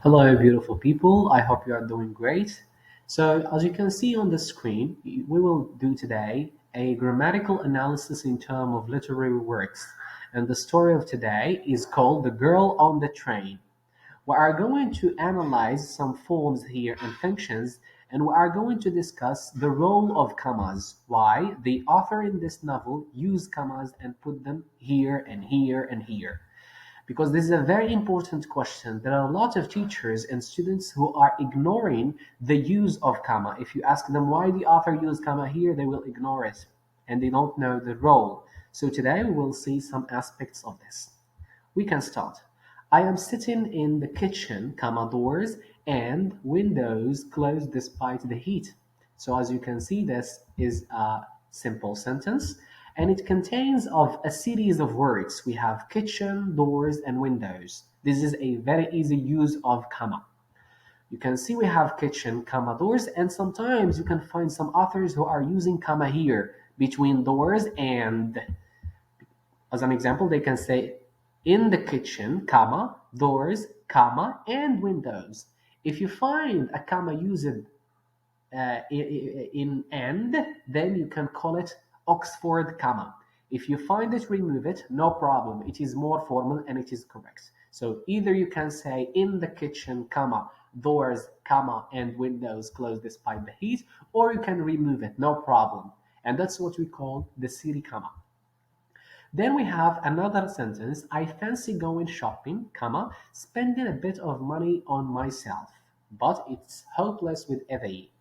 Hello, beautiful people. I hope you are doing great. So, as you can see on the screen, we will do today a grammatical analysis in terms of literary works. And the story of today is called The Girl on the Train. We are going to analyze some forms here and functions, and we are going to discuss the role of commas, why the author in this novel used commas and put them here and here and here, because this is a very important question. There are a lot of teachers and students who are ignoring the use of comma. If you ask them why the author used comma here, they will ignore it and they don't know the role. So today we will see some aspects of this. We can start. I am sitting in the kitchen, comma, doors and windows closed despite the heat. So as you can see, this is a simple sentence and it contains of a series of words. We have kitchen, doors, and windows. This is a very easy use of comma. You can see we have kitchen, comma, doors, and sometimes you can find some authors who are using comma here between doors and. As an example, they can say in the kitchen, comma, doors, comma, and windows. If you find a comma used in and, then you can call it Oxford comma. If you find it, remove it, no problem. It is more formal and it is correct. So either you can say in the kitchen, comma, doors, comma, and windows closed despite the heat, or you can remove it, no problem. And that's what we call the city comma. Then we have another sentence. I fancy going shopping, comma, spending a bit of money on myself, but it's hopeless with Evie.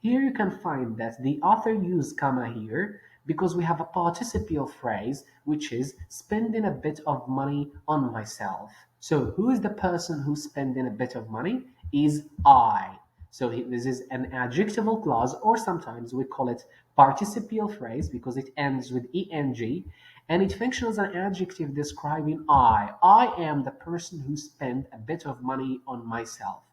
Here you can find that the author used comma here because we have a participial phrase which is spending a bit of money on myself. So who is the person who's spending a bit of money? Is I. So this is an adjectival clause, or sometimes we call it participial phrase because it ends with eng, and it functions as an adjective describing I. I am the person who spent a bit of money on myself.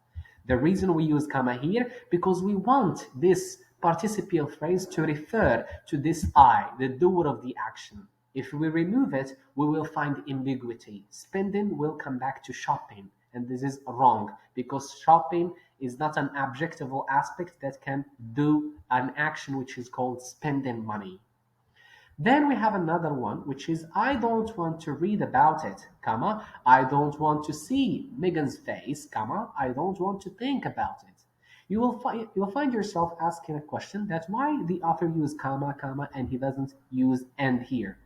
The reason we use comma here because we want this participial phrase to refer to this I, the doer of the action. If we remove it, we will find ambiguity. Spending will come back to shopping, and this is wrong because shopping is not an adjectival aspect that can do an action which is called spending money. Then we have another one, which is I don't want to read about it, comma, I don't want to see Megan's face, comma, I don't want to think about it. You'll find yourself asking a question that why the author used comma, comma, and he doesn't use and here.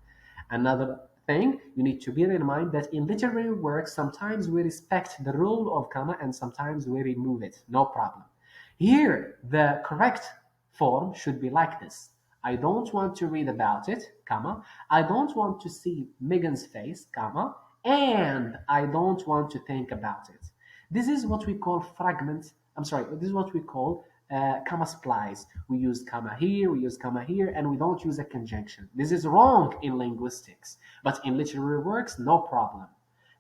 Another thing you need to bear in mind that in literary works, sometimes we respect the rule of comma and sometimes we remove it, no problem. Here, the correct form should be like this. I don't want to read about it, comma. I don't want to see Megan's face, comma. And I don't want to think about it. This is what we call fragment. I'm sorry, this is what we call comma splice. We use comma here, we use comma here, and we don't use a conjunction. This is wrong in linguistics, but in literary works, no problem.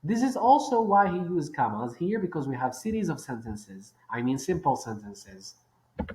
This is also why he used commas here because we have series of sentences. I mean simple sentences.